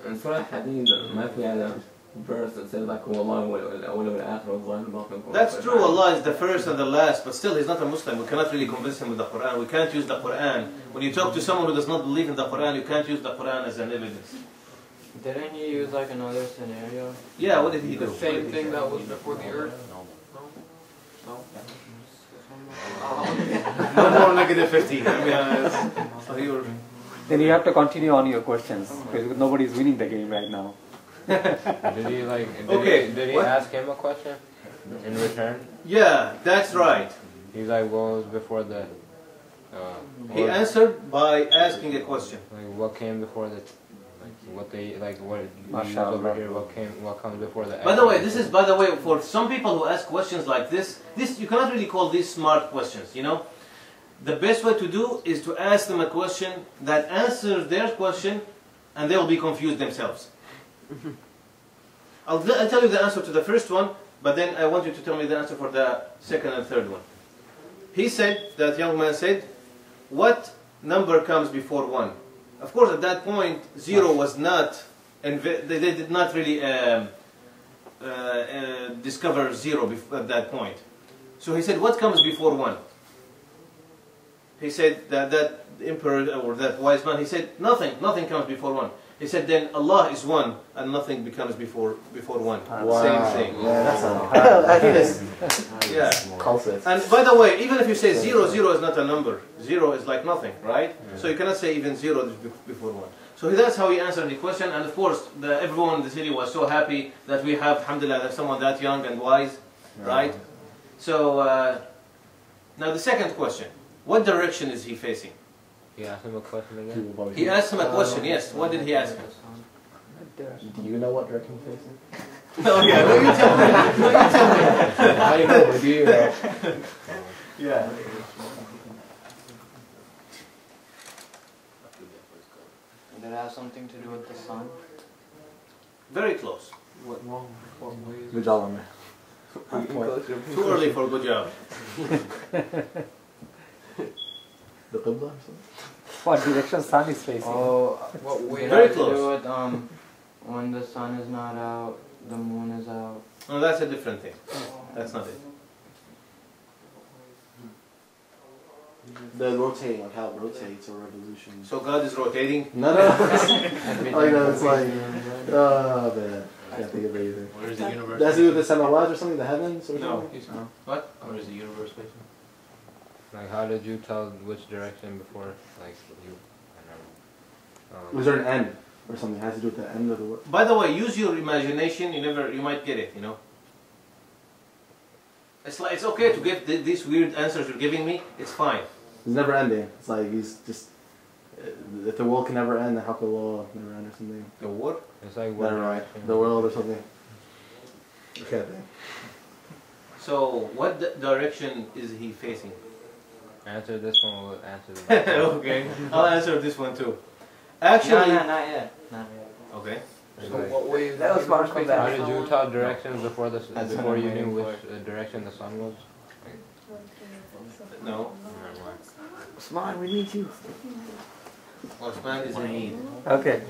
in Surah Hadid ما في على verse that says like والله الأول والآخر والظاهر والباطن. That's true, Allah is the first and the last, but still he's not a Muslim. We cannot really convince him with the Quran. We can't use the Quran. When you talk to someone who does not believe in the Quran, you can't use the Quran as an evidence. Didn't he use like another scenario? Yeah, what did he do? The same thing that was before the earth? No? No more negative 15. I mean, so you're... Then you have to continue on your questions because nobody is winning the game right now. Did he like? Did he ask him a question in return? Yeah, that's right. He's like, what was before the? He answered by asking a question. Like, what came before the? What they like? What you over here? What comes before the? By the way, this is for some people who ask questions like this. This you cannot really call these smart questions. You know, the best way to do is to ask them a question that answers their question, and they will be confused themselves. I'll tell you the answer to the first one, but then I want you to tell me the answer for the second and third one. He said, that young man said, what number comes before 1? Of course, at that point, 0 was not, they did not really discover 0 at that point. So he said, what comes before 1? He said that emperor or that wise man, he said, nothing comes before 1. He said, then Allah is 1 and nothing becomes before 1. Wow. Same thing. Yeah. And by the way, even if you say 0, 0 is not a number. 0 is like nothing, right? Yeah. So you cannot say even 0 is before 1. So that's how he answered the question. And of course, everyone in the city was so happy that we have, alhamdulillah, someone that young and wise, right? So now the second question. What direction is he facing? He asked him a question again? He asked him a question, yes. What did he ask him? Do you know what direction he's facing? No, yeah, no, you tell me. No, you tell me. I know, but do you know? Yeah. Did it have something to do with the sun? Very close. Good job, man. Too early for a good job. The Qibla or something? What direction sun is facing? Oh, what way Very has close. to do with when the sun is not out, the moon is out. No, that's a different thing. That's not it. The rotating, like how it rotates or revolution. So God is rotating? No. Oh, no, it's like, oh man, I can't think of anything. Where is the universe? That's with the samawat or something, the heavens or No. something? No. What? Where is the universe facing? Like, how did you tell which direction before, like, you, I don't know. Was there an end or something? It has to do with the end of the world? By the way, use your imagination. You might get it, you know. It's okay to give these weird answers you're giving me. It's fine. It's never ending. It's like he's just, if the world can never end, then how could the law never end or something? The what? It's like, what Never mind. direction? The world or something. Okay. So, what direction is he facing? Answer this one, we'll answer that. Okay, I'll answer this one too. Actually, No, not yet. Not yet. okay. It's So like, what way is That was smart facing? comeback. how did you tell directions before That's before you what I'm knew waiting which direction the sun was? No, Usman, we need you. Osman is in need. Okay.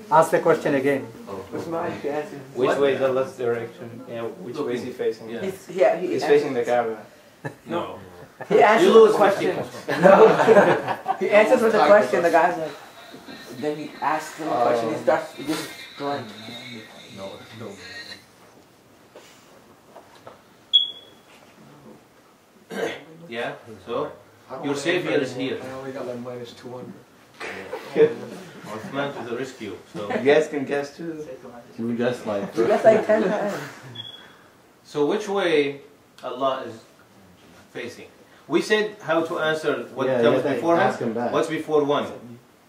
Ask the question again. Which way is the left direction? Yeah, which way is he facing? Yeah. He's facing the Kaaba. No. He answers You lose the question. 50 No. He answers with the question. The guy's like, then he asks him a question. He starts just going. No. Yeah. So your savior is here. I only got like minus 200. Osman to the rescue. So You guys can guess too. You just like, He gets like 10 times. So which way Allah is facing? We said how to answer what Yeah, comes yeah, before ask him back. What's before 1?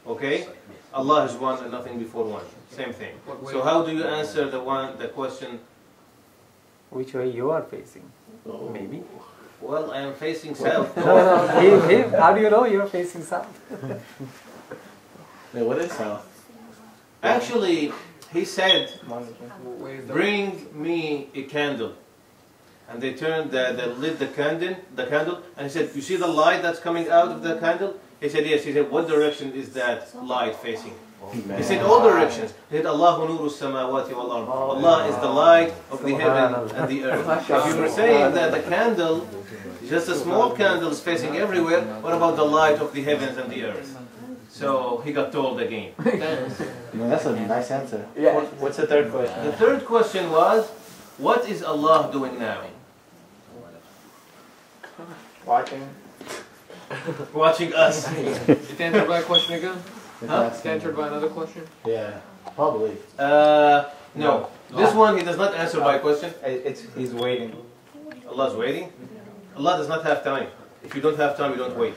Okay? Allah is 1 and nothing before 1. Same thing. So how do you answer the question? Which way you are facing? Maybe. Well, I am facing south. No. Him. How do you know you're facing south? yeah, what is south? Actually, he said, What way is the bring me a candle. and they lit the candle, and he said, "You see the light that's coming out of the candle?" He said, "Yes." He said, "What direction is that light facing?" He said, "All directions." He said, "Allahu nuru samawati wal ard." Allah is the light of the heaven and the earth. If you were saying that the candle, just a small candle, is facing everywhere, what about the light of the heavens and the earth? So he got told again. That's a nice answer. Yeah. What's the third question? The third question was, what is Allah doing now? Watching. Watching us. It's answered by a question again? Huh? It's answered by another question? Yeah, probably. No. This one he does not answer by a question. He's waiting. Allah's waiting. Allah does not have time. If you don't have time, you don't wait.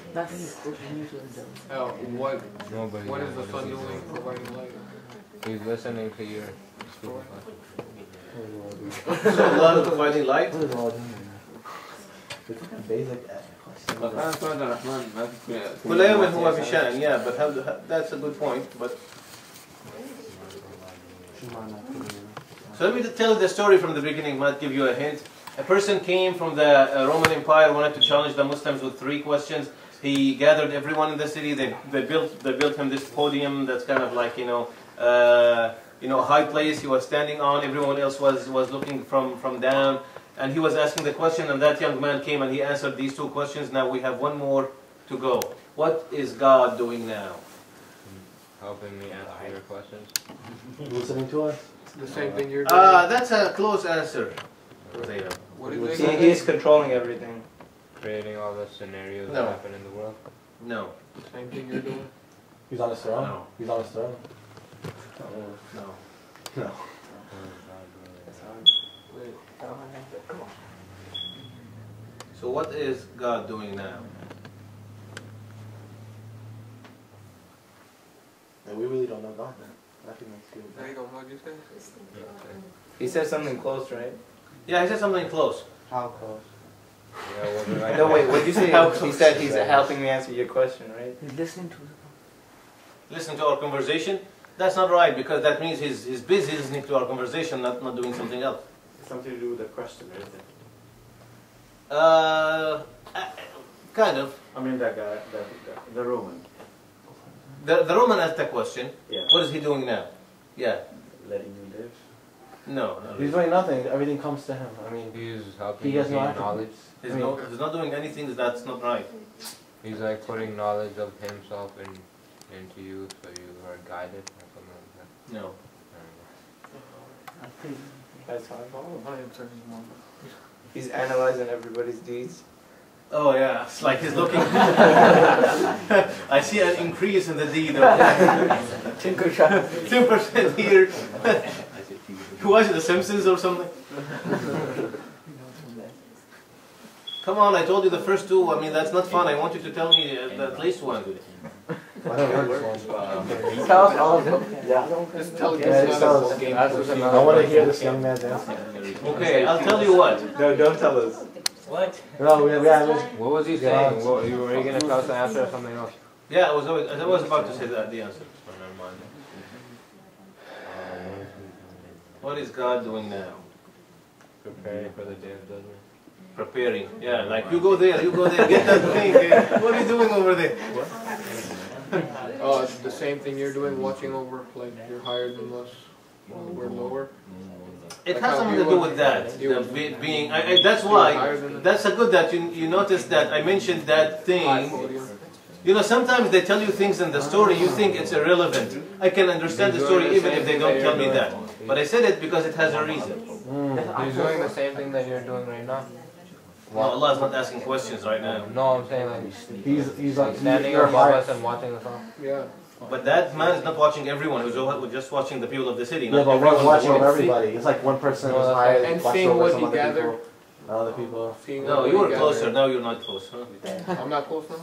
Oh, what Nobody. is the sun doing providing light? He's listening to your speaking. So Allah is providing light. Basic كل يوم هو في شأن. Yeah, but that's a good point. But so let me tell you the story from the beginning. Might give you a hint. A person came from the Roman Empire, wanted to challenge the Muslims with 3 questions. He gathered everyone in the city. They built him this podium that's kind of like a high place he was standing on. Everyone else was looking from down, and he was asking the question. And that young man came and he answered these 2 questions. Now we have one more to go. What is God doing now? Helping me answer your questions. listening to us. The same thing you're doing? That's a close answer. What is it? He's controlling everything. Creating all the scenarios No. that happen in the world. No. The same thing you're doing? He's on his throne. No. He's on his throne. No. No. So what is God doing now? And we really don't know God then. I think that's good. There you go, what'd you say? He said something close, right? Yeah, he said something close. How close? Yeah, what did I No, wait, what did you say? How He close? said he's helping me answer your question, right? He's listening to Listen to our conversation. That's not right, because that means he's busy listening to our conversation, not doing something else. Something to do with the question, right? Kind of. I mean that guy, the Roman. The Roman asked the question. Yeah. What is he doing now? Yeah. Letting you live. No. He's doing nothing. Everything comes to him. I mean, He's helping he has you no gain attributes. knowledge. He's not doing anything that's not right. He's like putting knowledge of himself into you, so you are guided or something like that. No. That's how I follow. My answer is more. He's analyzing everybody's deeds. Oh yeah, it's like he's looking. I see an increase in the deed of 10% here. Who was it, The Simpsons or something? Come on, I told you the first 2. I mean, that's not fun. I want you to tell me at least one. Tell us all of them. Just tell Yeah, us tell another us. game. I want to hear this young man's answer. Okay, I'll tell you what. No, don't tell us. What? No, we What was he saying? What, were you going to tell us the answer or something else? Yeah, I was about to say that the answer. Oh, never mind. What is God doing now? Preparing for the day of judgment. Preparing. Yeah, like you go there, get that thing. What are you doing over there? The same thing you're doing, watching over, like you're higher than us, we're lower. It has something to do with that. Being. That's why. That's a good that you noticed that I mentioned that thing. You know, sometimes they tell you things in the story, you think it's irrelevant. I can understand the story even if they don't tell me that. But I said it because it has a reason. He's doing the same thing that you're doing right now. No, Allah is not asking questions right now. No, I'm saying like He's like standing you're above high. us and watching us all. Yeah. But that man is not watching everyone. He was just watching the people of the city. Yeah, Not but everyone one's watching in the over city. everybody. It's like one person No, is that's high, And watching seeing over what some he other gathered. people. Other people. Seeing No, what you were we closer. gathered. Now you're not close. Huh? I'm not close now?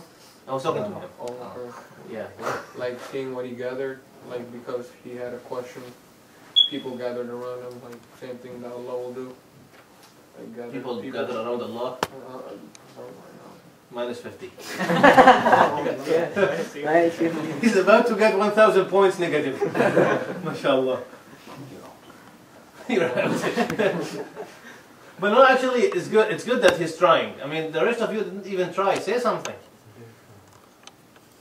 I was talking to him. Oh, okay. Yeah. Like seeing what he gathered, like because he had a question, people gathered around him, like same thing that Allah will do. Like People gather around Allah. Minus 50. He's about to get 1,000 points negative. MashaAllah. You're out. But no, actually, it's good. It's good that he's trying. I mean, the rest of you didn't even try. Say something.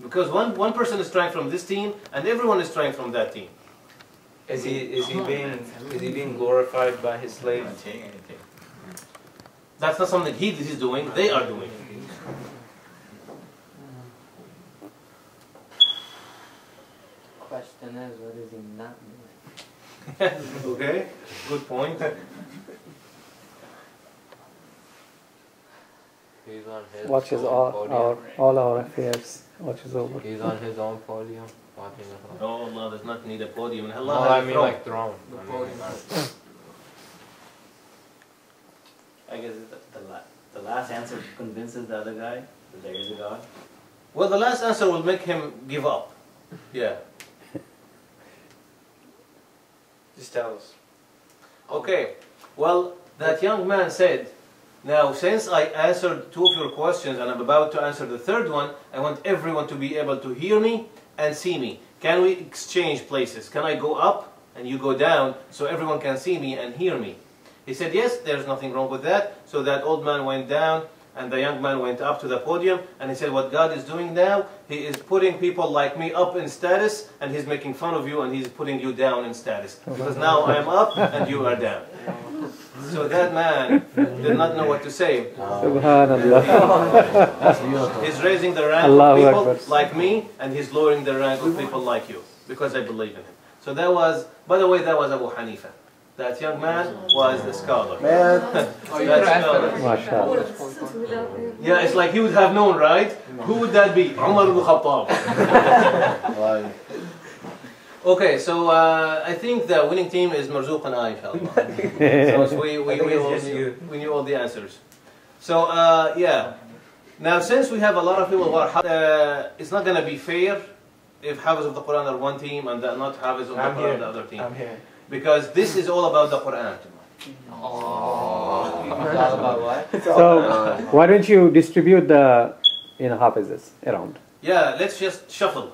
Because one person is trying from this team, and everyone is trying from that team. Is he being glorified by his slaves? That's not something he's doing. They are doing. Question is, what is he not doing? Okay, good point. He's on his Watches own podium. all our affairs. Watches over. He's on his own podium. Watching us all. Oh, Allah does not need a podium. And No, Allah I has a mean throne. like throne. I guess the last answer convinces the other guy that there is a God. Well, the last answer will make him give up. Yeah. Just tell us. Okay. Well, that young man said, now since I answered 2 of your questions and I'm about to answer the 3rd one, I want everyone to be able to hear me and see me. Can we exchange places? Can I go up and you go down so everyone can see me and hear me? He said, yes, there's nothing wrong with that. So that old man went down and the young man went up to the podium and he said, what God is doing now, He is putting people like me up in status and He's making fun of you and He's putting you down in status. Because now I am up and you are down. So that man did not know what to say. Subhanallah. He's raising the rank Allahu of people Akbar. like me and He's lowering the rank of people like you. Because I believe in Him. So that was, by the way, that was Abu Hanifa. That young man was the scholar. Oh, you That could ask scholar. that. MashaAllah. Yeah, it's like he would have known, right? Who would that be? Umar ibn Khattab. Okay, so I think the winning team is Marzouk and I, inshallah. So we knew all the answers. So, yeah. Now, since we have a lot of people who are it's not going to be fair if Hafiz of the Quran are one team and not Hafiz of the Quran the other team. I'm here. Because this is all about the Quran. It's all about what? So why don't you distribute the Hafizes around? Yeah, let's just shuffle.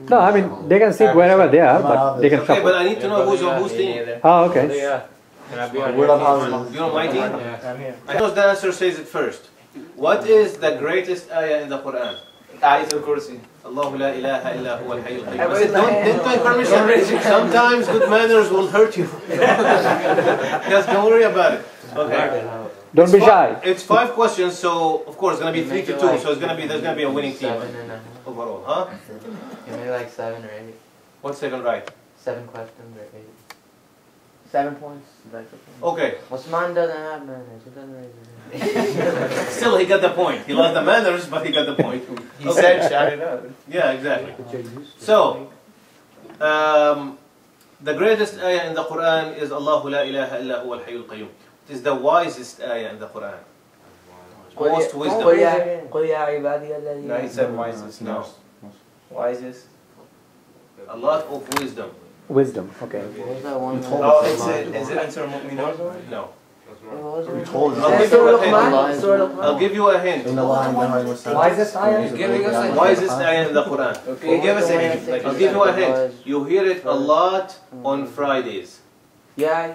No, I mean they can sit wherever they are, but they can Okay, but shuffle. I need to know who's on whose team. Oh, okay. Yeah. Can I be on We're your on team? Hafiz's. You know my team? Yeah. I'm here. I know the answer says it first. What is the greatest ayah in the Quran? Ayat al-Kursi. Allah la ilaha illa huwa al-hayyul qayyum. Don't take permission. Sometimes good manners will hurt you. Just don't worry about it. Okay. Don't be shy. It's 5 questions, so of course it's gonna be 3 to 2. So there's gonna be a winning team 7.5. overall, huh? You made like 7 or 8. What's 7 right? 7 questions or 8. 7 points. That's okay. Okay. Osman doesn't have manners. He doesn't raise his hand. Still, he got the point. He lost the manners, but he got the point. He said, shout it out. Yeah, exactly. So, the greatest ayah in the Quran is Allahu la ilaha illa huwa al-hayyul qayyum. It is the wisest ayah in the Quran. Most wisdom. قل يا عبادي الذين No, he said wisest. No. Wisest. A lot of wisdom. Wisdom. Okay. What was that one? Oh, is it answer Mu'minun? No. We told you. I'll give you a hint. I'll give you a hint. In the line behind what's Why is this ayah? He's giving us a Wisest ayah in the Quran. Okay, give us a hint. I'll give you a hint. You hear it a lot on Fridays. Yeah.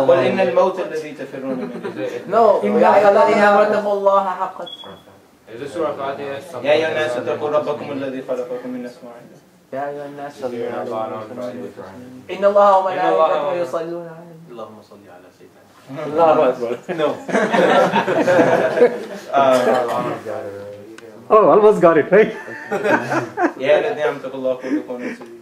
قل إن الموت الذي تفرون منه. No. يا الذين آمنوا الله حق Is this Surah Fatiha? يا أيها الناس اتقوا ربكم الذي خلقكم من نفس واحدة. يا أيها الناس صلوا You're عليه not on Friday. إن الله وملائكته يصلون عليه اللهم صل على سيدنا. Allahu Akbar. No. Oh, almost got it, right? يا الذين آمنوا اتقوا الله وقولوا قولا سديدا.